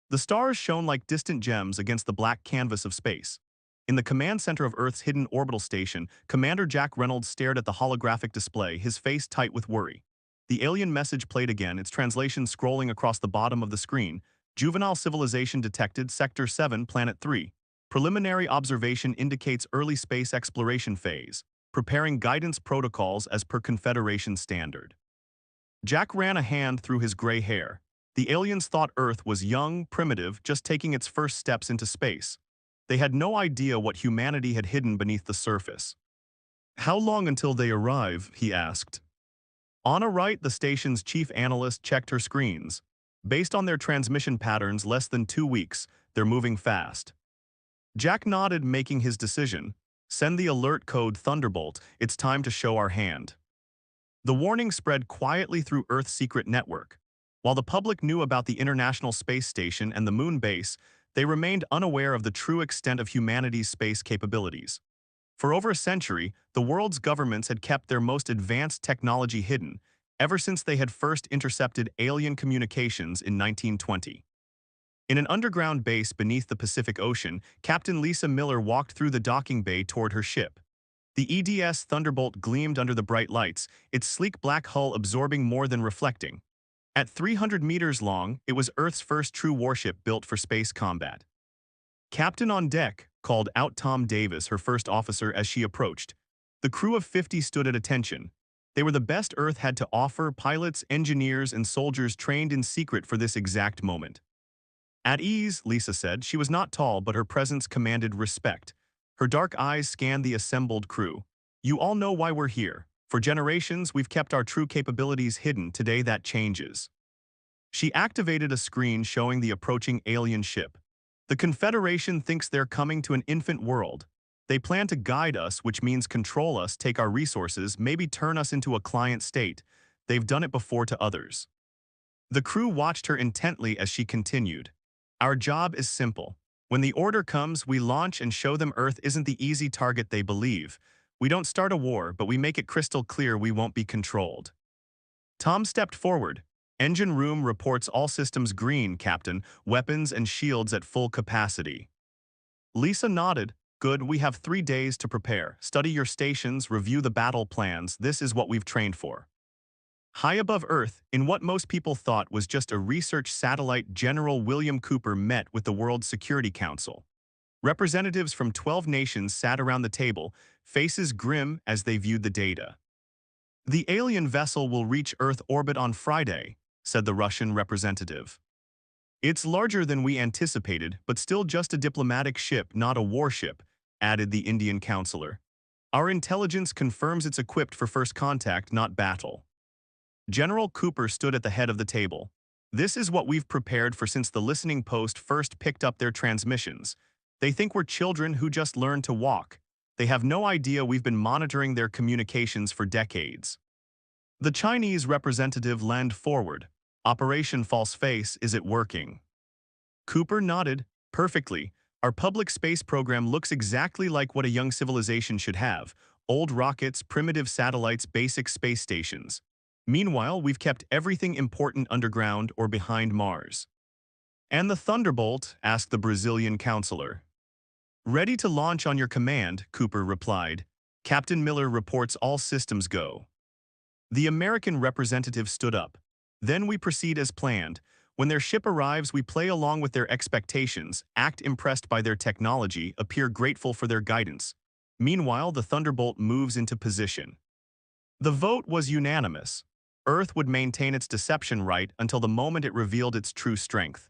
The stars shone like distant gems against the black canvas of space. In the command center of Earth's hidden orbital station, Commander Jack Reynolds stared at the holographic display, his face tight with worry. The alien message played again, its translation scrolling across the bottom of the screen. Juvenile civilization detected, Sector 7, Planet 3. Preliminary observation indicates early space exploration phase, preparing guidance protocols as per Confederation standard. Jack ran a hand through his gray hair. The aliens thought Earth was young, primitive, just taking its first steps into space. They had no idea what humanity had hidden beneath the surface. "How long until they arrive?" he asked. Anna Wright, the station's chief analyst, checked her screens. Based on their transmission patterns, less than 2 weeks. They're moving fast. Jack nodded, making his decision. "Send the alert code Thunderbolt. It's time to show our hand." The warning spread quietly through Earth's secret network. While the public knew about the International Space Station and the Moon base, they remained unaware of the true extent of humanity's space capabilities. For over a century, the world's governments had kept their most advanced technology hidden, ever since they had first intercepted alien communications in 1920. In an underground base beneath the Pacific Ocean, Captain Lisa Miller walked through the docking bay toward her ship. The EDS Thunderbolt gleamed under the bright lights, its sleek black hull absorbing more than reflecting. At 300 meters long, it was Earth's first true warship built for space combat. "Captain on deck," called out Tom Davis, her first officer, as she approached. The crew of 50 stood at attention. They were the best Earth had to offer, pilots, engineers, and soldiers trained in secret for this exact moment. "At ease," Lisa said. She was not tall, but her presence commanded respect. Her dark eyes scanned the assembled crew. "You all know why we're here. For generations, we've kept our true capabilities hidden. Today that changes." She activated a screen showing the approaching alien ship. "The Confederation thinks they're coming to an infant world. They plan to guide us, which means control us, take our resources, maybe turn us into a client state. They've done it before to others." The crew watched her intently as she continued. "Our job is simple. When the order comes, we launch and show them Earth isn't the easy target they believe. We don't start a war, but we make it crystal clear we won't be controlled." Tom stepped forward. "Engine room reports all systems green, Captain. Weapons and shields at full capacity." Lisa nodded. "Good, we have 3 days to prepare. Study your stations, review the battle plans. This is what we've trained for." High above Earth, in what most people thought was just a research satellite, General William Cooper met with the World Security Council. Representatives from 12 nations sat around the table, faces grim as they viewed the data. "The alien vessel will reach Earth orbit on Friday," said the Russian representative. "It's larger than we anticipated, but still just a diplomatic ship, not a warship," added the Indian counselor. "Our intelligence confirms it's equipped for first contact, not battle." General Cooper stood at the head of the table. "This is what we've prepared for since the listening post first picked up their transmissions. They think we're children who just learned to walk. They have no idea we've been monitoring their communications for decades." The Chinese representative leaned forward. "Operation False Face, is it working?" Cooper nodded. "Perfectly. Our public space program looks exactly like what a young civilization should have. Old rockets, primitive satellites, basic space stations. Meanwhile, we've kept everything important underground or behind Mars." "And the Thunderbolt?" asked the Brazilian counselor. "Ready to launch on your command," Cooper replied. "Captain Miller reports all systems go." The American representative stood up. "Then we proceed as planned. When their ship arrives, we play along with their expectations, act impressed by their technology, appear grateful for their guidance. Meanwhile, the Thunderbolt moves into position." The vote was unanimous. Earth would maintain its deception right until the moment it revealed its true strength.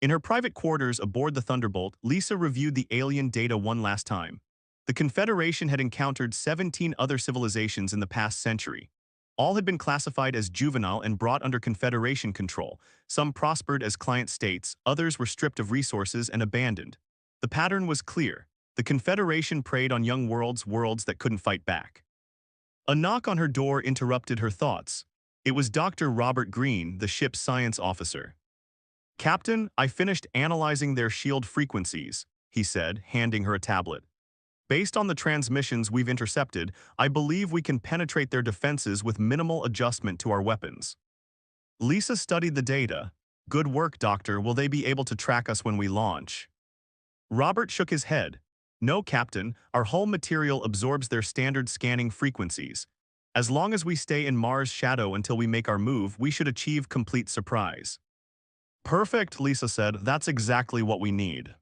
In her private quarters aboard the Thunderbolt, Lisa reviewed the alien data one last time. The Confederation had encountered 17 other civilizations in the past century. All had been classified as juvenile and brought under Confederation control. Some prospered as client states, others were stripped of resources and abandoned. The pattern was clear. The Confederation preyed on young worlds that couldn't fight back. A knock on her door interrupted her thoughts. It was Dr. Robert Green, the ship's science officer. "Captain, I finished analyzing their shield frequencies," he said, handing her a tablet. "Based on the transmissions we've intercepted, I believe we can penetrate their defenses with minimal adjustment to our weapons." Lisa studied the data. Good work, Doctor. Will they be able to track us when we launch? Robert shook his head. No, Captain, our hull material absorbs their standard scanning frequencies. As long as we stay in Mars' shadow until we make our move, we should achieve complete surprise. Perfect, Lisa said. That's exactly what we need.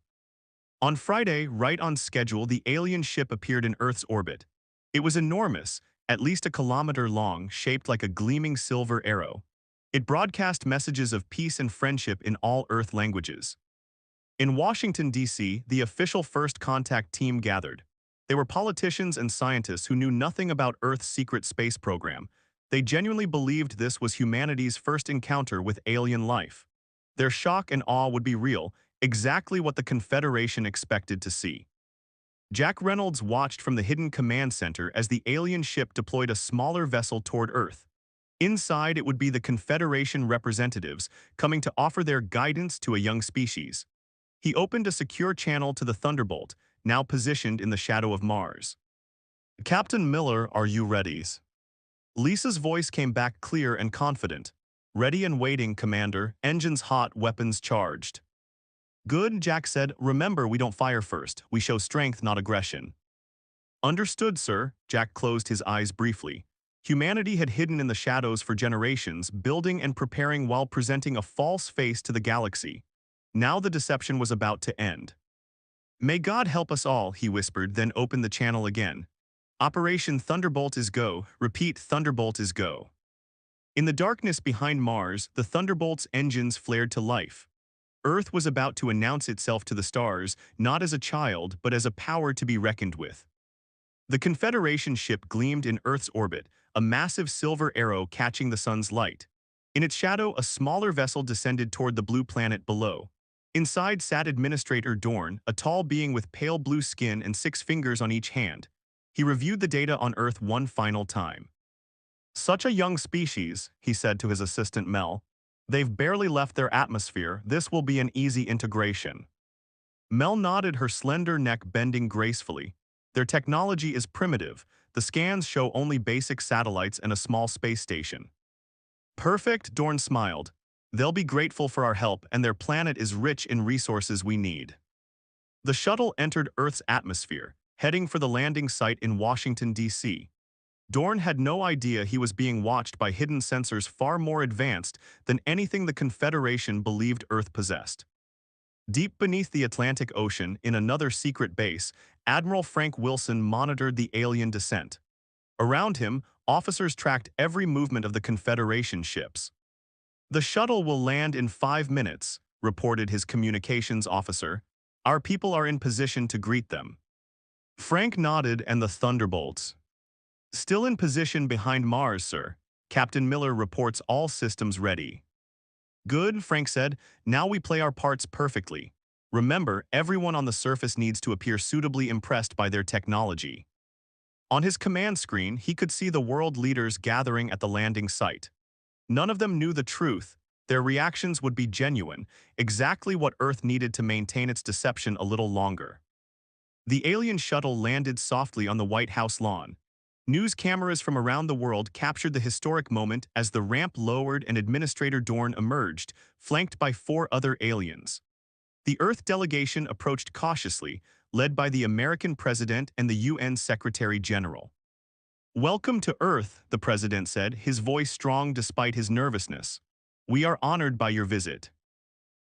On Friday, right on schedule, the alien ship appeared in Earth's orbit. It was enormous, at least a kilometer long, shaped like a gleaming silver arrow. It broadcast messages of peace and friendship in all Earth languages. In Washington, D.C., the official first contact team gathered. They were politicians and scientists who knew nothing about Earth's secret space program. They genuinely believed this was humanity's first encounter with alien life. Their shock and awe would be real, exactly what the Confederation expected to see. Jack Reynolds watched from the hidden command center as the alien ship deployed a smaller vessel toward Earth. Inside, it would be the Confederation representatives coming to offer their guidance to a young species. He opened a secure channel to the Thunderbolt, now positioned in the shadow of Mars. Captain Miller, are you ready? Lisa's voice came back clear and confident. Ready and waiting, Commander. Engines hot, weapons charged. Good, Jack said. Remember, we don't fire first. We show strength, not aggression. Understood, sir. Jack closed his eyes briefly. Humanity had hidden in the shadows for generations, building and preparing while presenting a false face to the galaxy. Now the deception was about to end. May God help us all, he whispered, then opened the channel again. Operation Thunderbolt is go. Repeat, Thunderbolt is go. In the darkness behind Mars, the Thunderbolt's engines flared to life. Earth was about to announce itself to the stars, not as a child, but as a power to be reckoned with. The Confederation ship gleamed in Earth's orbit, a massive silver arrow catching the sun's light. In its shadow, a smaller vessel descended toward the blue planet below. Inside sat Administrator Dorn, a tall being with pale blue skin and 6 fingers on each hand. He reviewed the data on Earth one final time. Such a young species, he said to his assistant Mel. They've barely left their atmosphere. This will be an easy integration. Mel nodded, her slender neck bending gracefully. Their technology is primitive. The scans show only basic satellites and a small space station. Perfect, Dorn smiled. They'll be grateful for our help, and their planet is rich in resources we need. The shuttle entered Earth's atmosphere, heading for the landing site in Washington, D.C. Dorn had no idea he was being watched by hidden sensors far more advanced than anything the Confederation believed Earth possessed. Deep beneath the Atlantic Ocean, in another secret base, Admiral Frank Wilson monitored the alien descent. Around him, officers tracked every movement of the Confederation ships. The shuttle will land in 5 minutes, reported his communications officer. Our people are in position to greet them. Frank nodded, and the Thunderbolts. Still in position behind Mars, sir. Captain Miller reports all systems ready. Good, Frank said. Now we play our parts perfectly. Remember, everyone on the surface needs to appear suitably impressed by their technology. On his command screen, he could see the world leaders gathering at the landing site. None of them knew the truth. Their reactions would be genuine, exactly what Earth needed to maintain its deception a little longer. The alien shuttle landed softly on the White House lawn. News cameras from around the world captured the historic moment as the ramp lowered and Administrator Dorn emerged, flanked by 4 other aliens. The Earth delegation approached cautiously, led by the American President and the UN Secretary General. Welcome to Earth, the President said, his voice strong despite his nervousness. We are honored by your visit.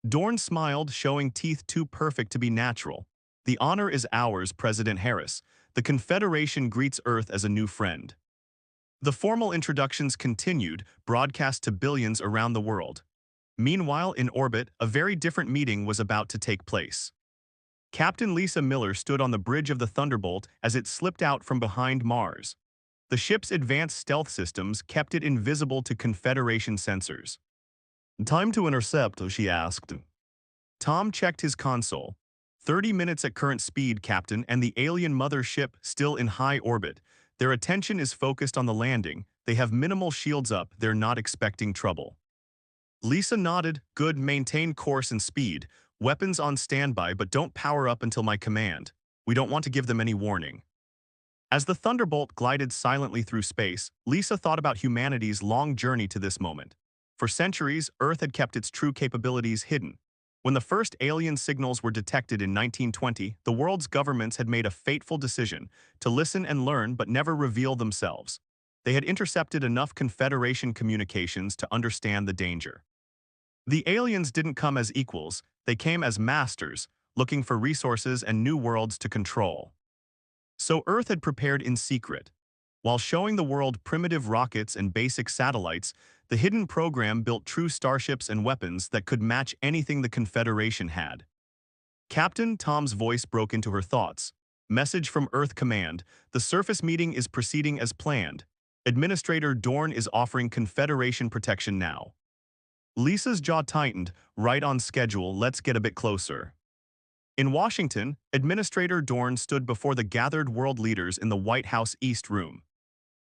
Dorn smiled, showing teeth too perfect to be natural. The honor is ours, President Harris. The Confederation greets Earth as a new friend. The formal introductions continued, broadcast to billions around the world. Meanwhile, in orbit, a very different meeting was about to take place. Captain Lisa Miller stood on the bridge of the Thunderbolt as it slipped out from behind Mars. The ship's advanced stealth systems kept it invisible to Confederation sensors. Time to intercept, she asked. Tom checked his console. 30 minutes at current speed, Captain, and the alien mother ship still in high orbit. Their attention is focused on the landing. They have minimal shields up. They're not expecting trouble. Lisa nodded. Good, maintain course and speed. Weapons on standby, but don't power up until my command. We don't want to give them any warning. As the Thunderbolt glided silently through space, Lisa thought about humanity's long journey to this moment. For centuries, Earth had kept its true capabilities hidden. When the first alien signals were detected in 1920, the world's governments had made a fateful decision to listen and learn but never reveal themselves. They had intercepted enough Confederation communications to understand the danger. The aliens didn't come as equals, they came as masters, looking for resources and new worlds to control. So Earth had prepared in secret. While showing the world primitive rockets and basic satellites, the hidden program built true starships and weapons that could match anything the Confederation had. Captain Tom's voice broke into her thoughts. Message from Earth Command. The surface meeting is proceeding as planned. Administrator Dorn is offering Confederation protection now. Lisa's jaw tightened. Right on schedule, let's get a bit closer. In Washington, Administrator Dorn stood before the gathered world leaders in the White House East Room.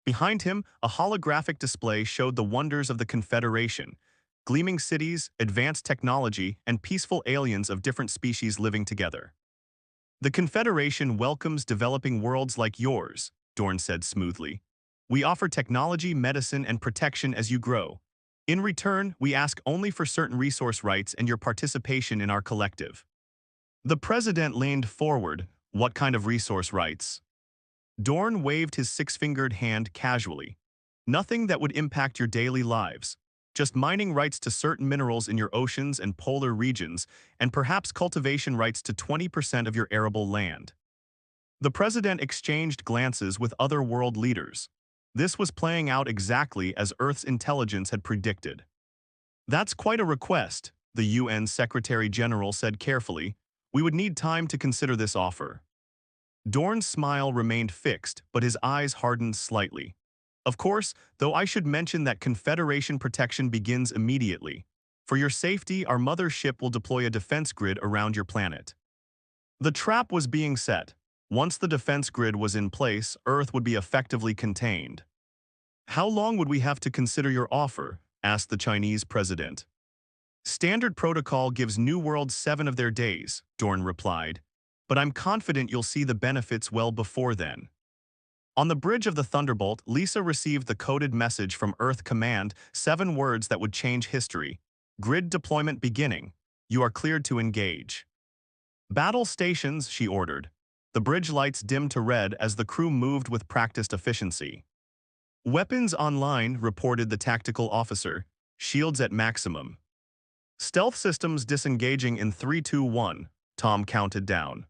Behind him, a holographic display showed the wonders of the Confederation, gleaming cities, advanced technology, and peaceful aliens of different species living together. The Confederation welcomes developing worlds like yours, Dorn said smoothly. We offer technology, medicine, and protection as you grow. In return, we ask only for certain resource rights and your participation in our collective. The president leaned forward. What kind of resource rights? Dorn waved his six-fingered hand casually. Nothing that would impact your daily lives. Just mining rights to certain minerals in your oceans and polar regions, and perhaps cultivation rights to 20% of your arable land. The president exchanged glances with other world leaders. This was playing out exactly as Earth's intelligence had predicted. That's quite a request, the UN Secretary General said carefully. We would need time to consider this offer. Dorn's smile remained fixed, but his eyes hardened slightly. Of course, though I should mention that Confederation protection begins immediately. For your safety, our mother ship will deploy a defense grid around your planet. The trap was being set. Once the defense grid was in place, Earth would be effectively contained. How long would we have to consider your offer? Asked the Chinese president. Standard protocol gives New World 7 of their days, Dorn replied. But I'm confident you'll see the benefits well before then. On the bridge of the Thunderbolt, Lisa received the coded message from Earth Command, 7 words that would change history. Grid deployment beginning. You are cleared to engage. Battle stations, she ordered. The bridge lights dimmed to red as the crew moved with practiced efficiency. Weapons online, reported the tactical officer. Shields at maximum. Stealth systems disengaging in 3, 2, 1. Tom counted down.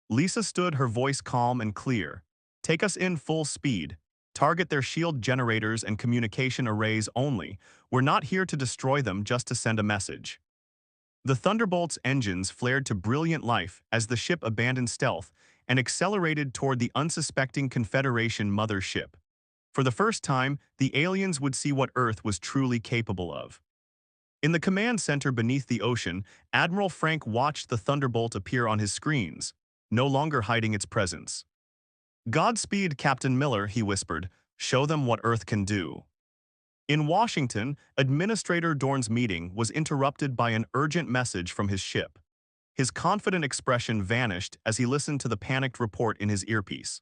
Lisa stood, her voice calm and clear. Take us in full speed. Target their shield generators and communication arrays only. We're not here to destroy them, just to send a message. The Thunderbolt's engines flared to brilliant life as the ship abandoned stealth and accelerated toward the unsuspecting Confederation mother ship. For the first time, the aliens would see what Earth was truly capable of. In the command center beneath the ocean, Admiral Frank watched the Thunderbolt appear on his screens, no longer hiding its presence. Godspeed, Captain Miller, he whispered. Show them what Earth can do. In Washington, Administrator Dorn's meeting was interrupted by an urgent message from his ship. His confident expression vanished as he listened to the panicked report in his earpiece.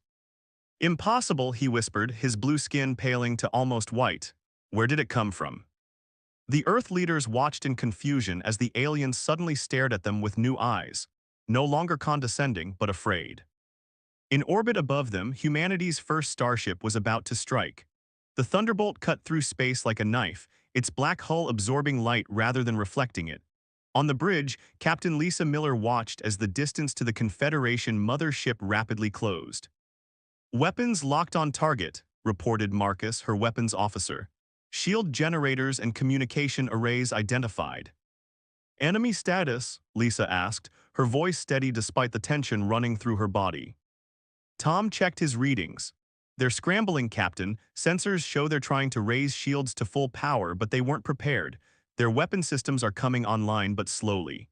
Impossible, he whispered, his blue skin paling to almost white. Where did it come from? The Earth leaders watched in confusion as the aliens suddenly stared at them with new eyes, no longer condescending but afraid. In orbit above them, humanity's first starship was about to strike. The Thunderbolt cut through space like a knife, its black hull absorbing light rather than reflecting it. On the bridge, Captain Lisa Miller watched as the distance to the Confederation mother ship rapidly closed. Weapons locked on target, reported Marcus, her weapons officer. Shield generators and communication arrays identified. Enemy status? Lisa asked, her voice steady despite the tension running through her body. Tom checked his readings. They're scrambling, Captain. Sensors show they're trying to raise shields to full power, but they weren't prepared. Their weapon systems are coming online, but slowly.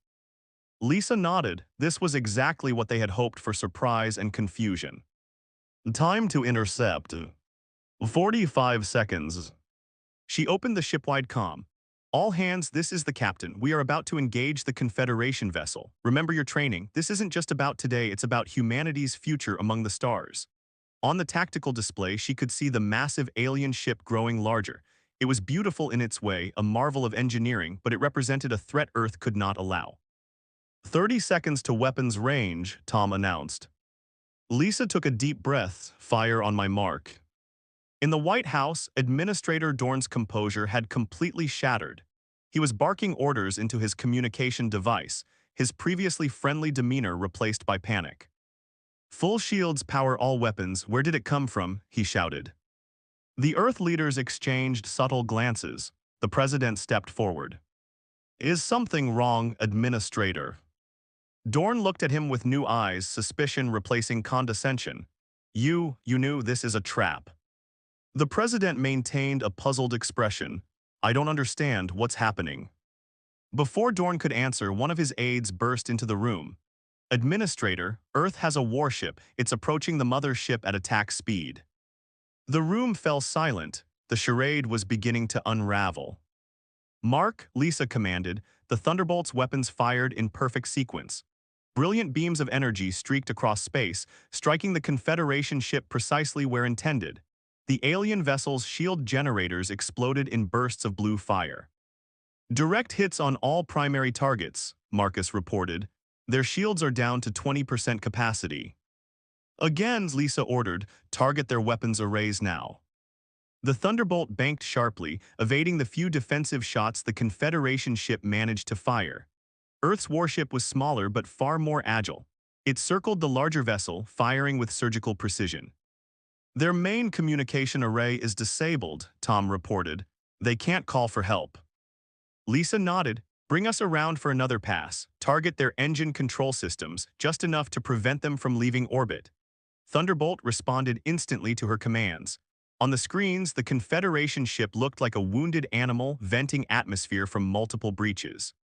Lisa nodded. This was exactly what they had hoped for: surprise and confusion. Time to intercept. 45 seconds. She opened the shipwide comm. All hands, this is the captain. We are about to engage the Confederation vessel. Remember your training. This isn't just about today, it's about humanity's future among the stars. On the tactical display, she could see the massive alien ship growing larger, It was beautiful in its way, a marvel of engineering, but it represented a threat Earth could not allow. 30 seconds to weapons range, Tom announced. Lisa took a deep breath, fire on my mark. In the White House, Administrator Dorn's composure had completely shattered. He was barking orders into his communication device, his previously friendly demeanor replaced by panic. Full shields power all weapons, where did it come from? He shouted. The Earth leaders exchanged subtle glances. The president stepped forward. Is something wrong, Administrator? Dorn looked at him with new eyes, suspicion replacing condescension. You knew this is a trap. The president maintained a puzzled expression. I don't understand what's happening. Before Dorn could answer, one of his aides burst into the room. Administrator, Earth has a warship. It's approaching the mother ship at attack speed. The room fell silent. The charade was beginning to unravel. Mark, Lisa commanded, the Thunderbolt's weapons fired in perfect sequence. Brilliant beams of energy streaked across space, striking the Confederation ship precisely where intended. The alien vessel's shield generators exploded in bursts of blue fire. Direct hits on all primary targets, Marcus reported. Their shields are down to 20% capacity. Again, Lisa ordered, target their weapons arrays now. The Thunderbolt banked sharply, evading the few defensive shots the Confederation ship managed to fire. Earth's warship was smaller but far more agile. It circled the larger vessel, firing with surgical precision. Their main communication array is disabled, Tom reported. They can't call for help. Lisa nodded. Bring us around for another pass. Target their engine control systems, just enough to prevent them from leaving orbit. Thunderbolt responded instantly to her commands. On the screens, the Confederation ship looked like a wounded animal venting atmosphere from multiple breaches.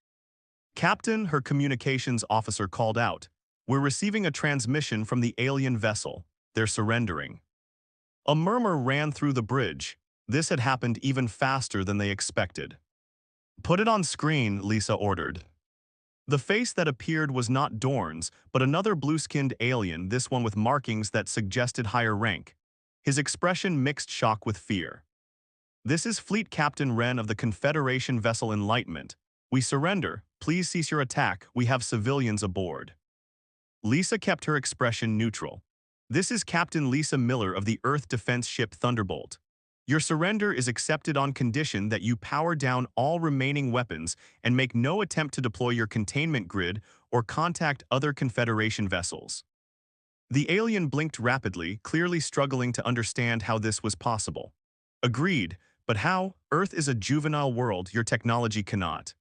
Captain, her communications officer called out. We're receiving a transmission from the alien vessel. They're surrendering. A murmur ran through the bridge. This had happened even faster than they expected. Put it on screen, Lisa ordered. The face that appeared was not Dorn's, but another blue-skinned alien, this one with markings that suggested higher rank. His expression mixed shock with fear. This is Fleet Captain Wren of the Confederation vessel Enlightenment. We surrender. Please cease your attack. We have civilians aboard. Lisa kept her expression neutral. This is Captain Lisa Miller of the Earth defense ship Thunderbolt. Your surrender is accepted on condition that you power down all remaining weapons and make no attempt to deploy your containment grid or contact other Confederation vessels. The alien blinked rapidly, clearly struggling to understand how this was possible. Agreed, but how? Earth is a juvenile world, your technology cannot.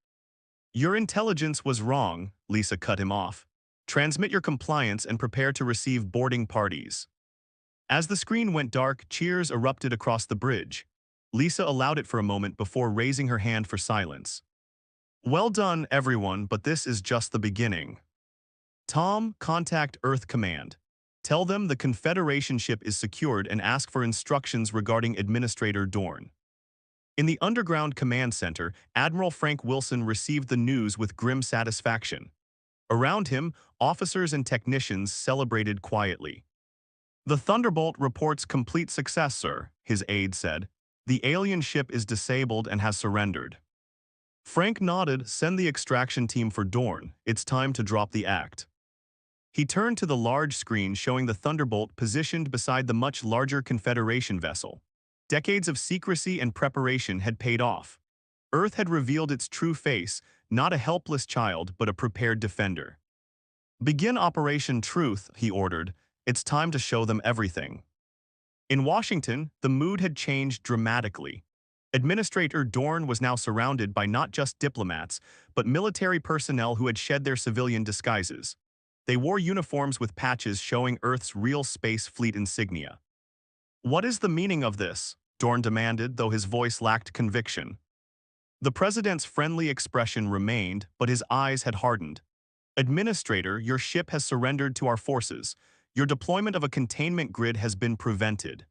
Your intelligence was wrong, Lisa cut him off. Transmit your compliance and prepare to receive boarding parties. As the screen went dark, cheers erupted across the bridge. Lisa allowed it for a moment before raising her hand for silence. Well done, everyone, but this is just the beginning. Tom, contact Earth Command. Tell them the Confederation ship is secured and ask for instructions regarding Administrator Dorn. In the underground command center, Admiral Frank Wilson received the news with grim satisfaction. Around him, officers and technicians celebrated quietly. The Thunderbolt reports complete success, sir, his aide said. The alien ship is disabled and has surrendered. Frank nodded. Send the extraction team for Dorn. It's time to drop the act. He turned to the large screen showing the Thunderbolt positioned beside the much larger Confederation vessel. Decades of secrecy and preparation had paid off. Earth had revealed its true face, not a helpless child, but a prepared defender. Begin Operation Truth, he ordered. It's time to show them everything. In Washington, the mood had changed dramatically. Administrator Dorn was now surrounded by not just diplomats, but military personnel who had shed their civilian disguises. They wore uniforms with patches showing Earth's real space fleet insignia. What is the meaning of this? Dorn demanded, though his voice lacked conviction. The president's friendly expression remained, but his eyes had hardened. Administrator, your ship has surrendered to our forces. Your deployment of a containment grid has been prevented.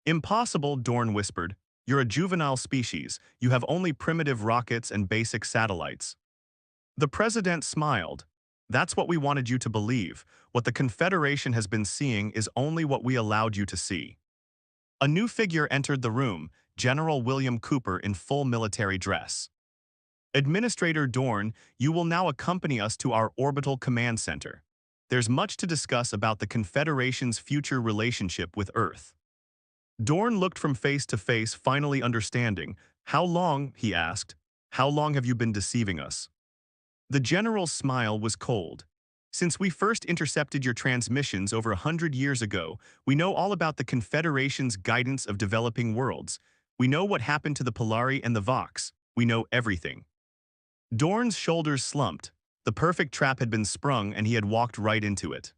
Impossible, Dorn whispered. You're a juvenile species. You have only primitive rockets and basic satellites. The president smiled. That's what we wanted you to believe. What the Confederation has been seeing is only what we allowed you to see. A new figure entered the room, General William Cooper in full military dress. Administrator Dorn, you will now accompany us to our orbital command center. There's much to discuss about the Confederation's future relationship with Earth. Dorn looked from face to face, finally understanding. How long, he asked, how long have you been deceiving us? The general's smile was cold. Since we first intercepted your transmissions over 100 years ago, we know all about the Confederation's guidance of developing worlds. We know what happened to the Polari and the Vox. We know everything. Dorn's shoulders slumped. The perfect trap had been sprung and he had walked right into it.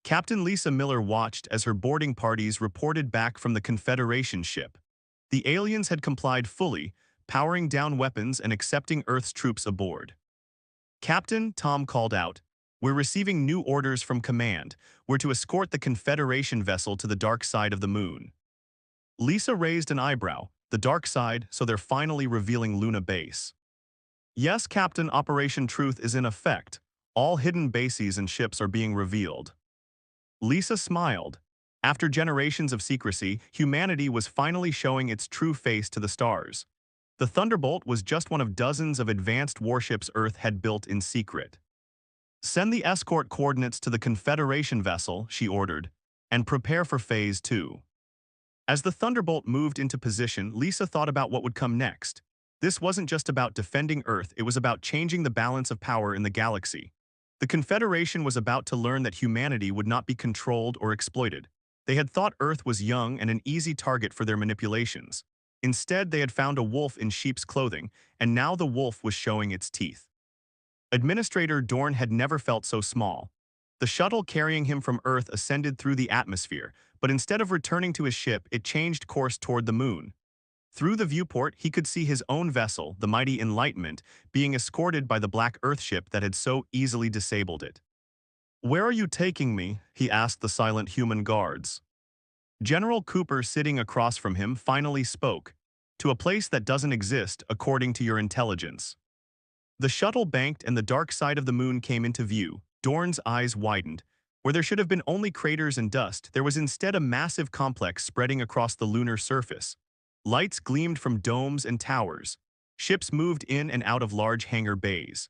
Captain Lisa Miller watched as her boarding parties reported back from the Confederation ship. The aliens had complied fully, powering down weapons and accepting Earth's troops aboard. Captain, Tom called out, we're receiving new orders from command. We're to escort the Confederation vessel to the dark side of the moon. Lisa raised an eyebrow. The dark side, so they're finally revealing Luna Base. Yes, Captain, Operation Truth is in effect. All hidden bases and ships are being revealed. Lisa smiled. After generations of secrecy, humanity was finally showing its true face to the stars. The Thunderbolt was just one of dozens of advanced warships Earth had built in secret. Send the escort coordinates to the Confederation vessel, she ordered, and prepare for Phase 2. As the Thunderbolt moved into position, Lisa thought about what would come next. This wasn't just about defending Earth, it was about changing the balance of power in the galaxy. The Confederation was about to learn that humanity would not be controlled or exploited. They had thought Earth was young and an easy target for their manipulations. Instead, they had found a wolf in sheep's clothing, and now the wolf was showing its teeth. Administrator Dorn had never felt so small. The shuttle carrying him from Earth ascended through the atmosphere, but instead of returning to his ship, it changed course toward the moon. Through the viewport, he could see his own vessel, the mighty Enlightenment, being escorted by the black Earth ship that had so easily disabled it. Where are you taking me? He asked the silent human guards. General Cooper, sitting across from him, finally spoke. To a place that doesn't exist, according to your intelligence. The shuttle banked and the dark side of the moon came into view. Dorn's eyes widened. Where there should have been only craters and dust, there was instead a massive complex spreading across the lunar surface. Lights gleamed from domes and towers. Ships moved in and out of large hangar bays.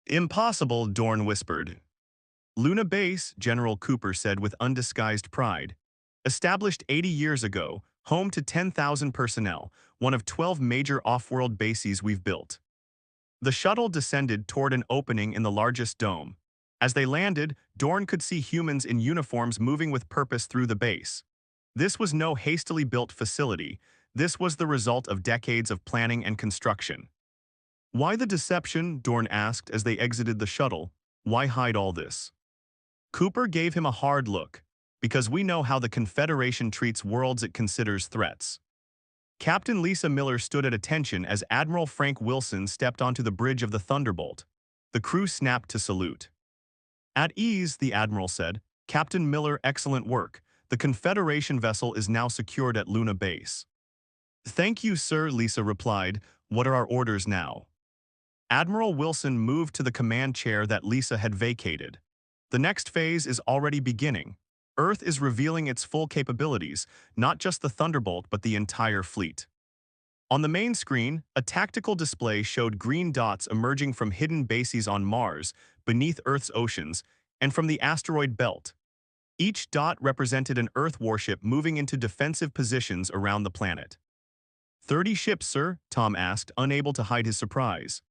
Impossible, Dorn whispered. Luna Base, General Cooper said with undisguised pride. Established 80 years ago, home to 10,000 personnel, one of 12 major off-world bases we've built. The shuttle descended toward an opening in the largest dome. As they landed, Dorn could see humans in uniforms moving with purpose through the base. This was no hastily built facility. This was the result of decades of planning and construction. Why the deception? Dorn asked as they exited the shuttle. Why hide all this? Cooper gave him a hard look. Because we know how the Confederation treats worlds it considers threats. Captain Lisa Miller stood at attention as Admiral Frank Wilson stepped onto the bridge of the Thunderbolt. The crew snapped to salute. At ease, the Admiral said. Captain Miller, excellent work. The Confederation vessel is now secured at Luna Base. Thank you, sir, Lisa replied. What are our orders now? Admiral Wilson moved to the command chair that Lisa had vacated. The next phase is already beginning. Earth is revealing its full capabilities, not just the Thunderbolt but the entire fleet. On the main screen, a tactical display showed green dots emerging from hidden bases on Mars, beneath Earth's oceans, and from the asteroid belt. Each dot represented an Earth warship moving into defensive positions around the planet. 30 ships, sir, Tom asked, unable to hide his surprise.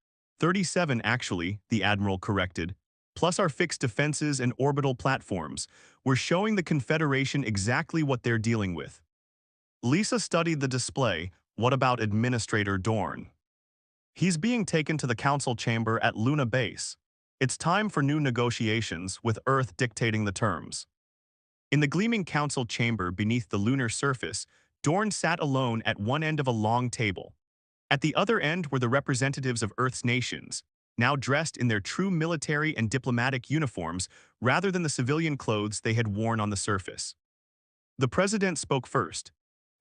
37, actually, the Admiral corrected. Plus our fixed defenses and orbital platforms. We're showing the Confederation exactly what they're dealing with. Lisa studied the display. What about Administrator Dorn? He's being taken to the council chamber at Luna Base. It's time for new negotiations, with Earth dictating the terms. In the gleaming council chamber beneath the lunar surface, Dorn sat alone at one end of a long table. At the other end were the representatives of Earth's nations, now dressed in their true military and diplomatic uniforms rather than the civilian clothes they had worn on the surface. The president spoke first.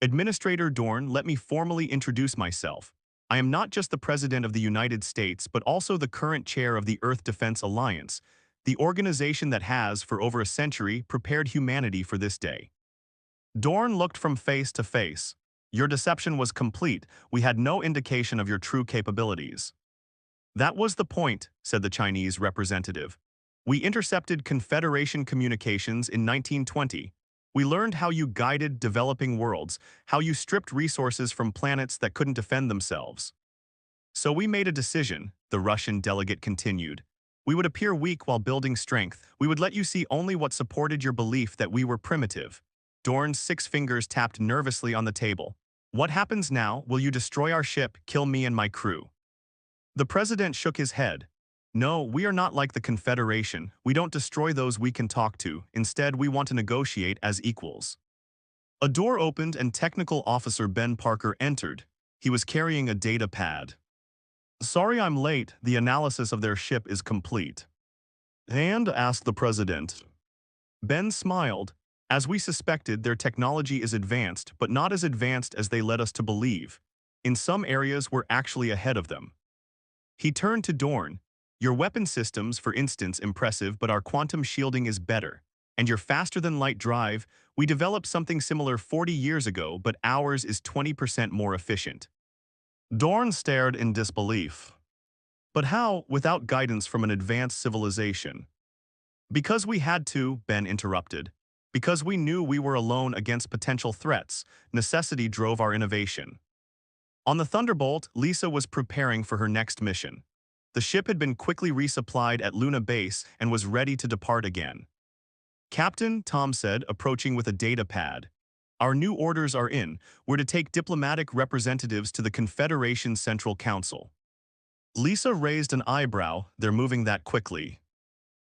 Administrator Dorn, let me formally introduce myself. I am not just the President of the United States, but also the current chair of the Earth Defense Alliance, the organization that has, for over a century, prepared humanity for this day. Dorn looked from face to face. Your deception was complete. We had no indication of your true capabilities. That was the point, said the Chinese representative. We intercepted Confederation communications in 1920. We learned how you guided developing worlds, how you stripped resources from planets that couldn't defend themselves. So we made a decision, the Russian delegate continued. We would appear weak while building strength. We would let you see only what supported your belief that we were primitive. Dorn's 6 fingers tapped nervously on the table. What happens now? Will you destroy our ship, kill me and my crew? The president shook his head. No, we are not like the Confederation. We don't destroy those we can talk to. Instead, we want to negotiate as equals. A door opened and Technical Officer Ben Parker entered. He was carrying a data pad. Sorry I'm late. The analysis of their ship is complete. And asked the president. Ben smiled. As we suspected, their technology is advanced, but not as advanced as they led us to believe. In some areas, we're actually ahead of them. He turned to Dorn. Your weapon systems, for instance, impressive, but our quantum shielding is better. And your faster-than-light drive, we developed something similar 40 years ago, but ours is 20% more efficient. Dorn stared in disbelief. But how, without guidance from an advanced civilization? Because we had to, Ben interrupted. Because we knew we were alone against potential threats, necessity drove our innovation. On the Thunderbolt, Lisa was preparing for her next mission. The ship had been quickly resupplied at Luna Base and was ready to depart again. Captain, Tom said, approaching with a data pad. Our new orders are in. We're to take diplomatic representatives to the Confederation Central Council. Lisa raised an eyebrow. They're moving that quickly.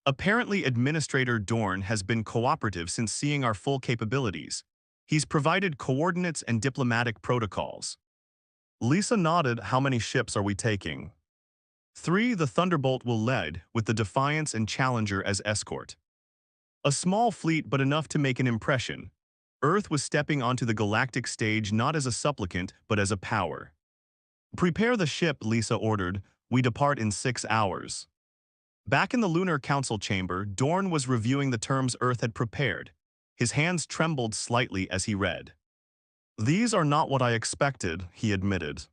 Apparently, Administrator Dorn has been cooperative since seeing our full capabilities. He's provided coordinates and diplomatic protocols. Lisa nodded. How many ships are we taking? 3. The Thunderbolt will lead, with the Defiance and Challenger as escort. A small fleet, but enough to make an impression. Earth was stepping onto the galactic stage not as a supplicant, but as a power. Prepare the ship, Lisa ordered. We depart in 6 hours. Back in the Lunar Council chamber, Dorn was reviewing the terms Earth had prepared. His hands trembled slightly as he read. These are not what I expected, he admitted.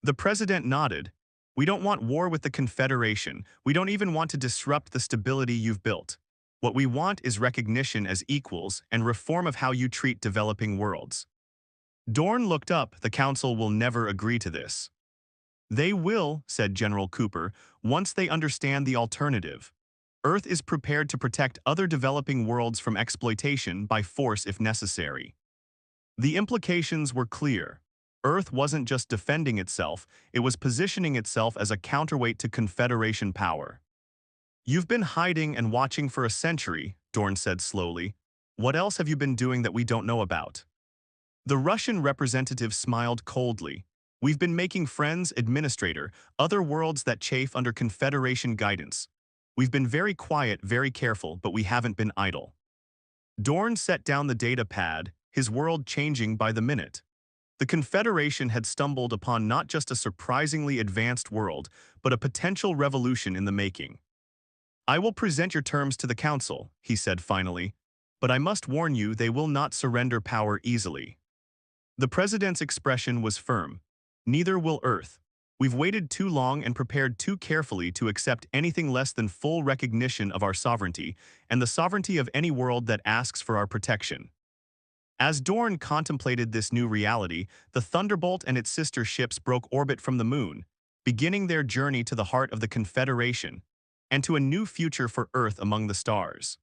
The president nodded. We don't want war with the Confederation. We don't even want to disrupt the stability you've built. What we want is recognition as equals and reform of how you treat developing worlds. Dorn looked up. The Council will never agree to this. They will, said General Cooper, once they understand the alternative. Earth is prepared to protect other developing worlds from exploitation by force if necessary. The implications were clear. Earth wasn't just defending itself, it was positioning itself as a counterweight to Confederation power. You've been hiding and watching for a century, Dorn said slowly. What else have you been doing that we don't know about? The Russian representative smiled coldly. We've been making friends, Administrator, other worlds that chafe under Confederation guidance. We've been very quiet, very careful, but we haven't been idle. Dorn set down the data pad, his world changing by the minute. The Confederation had stumbled upon not just a surprisingly advanced world, but a potential revolution in the making. I will present your terms to the Council, he said finally, but I must warn you they will not surrender power easily. The president's expression was firm. Neither will Earth. We've waited too long and prepared too carefully to accept anything less than full recognition of our sovereignty and the sovereignty of any world that asks for our protection. As Dorn contemplated this new reality, the Thunderbolt and its sister ships broke orbit from the moon, beginning their journey to the heart of the Confederation and to a new future for Earth among the stars.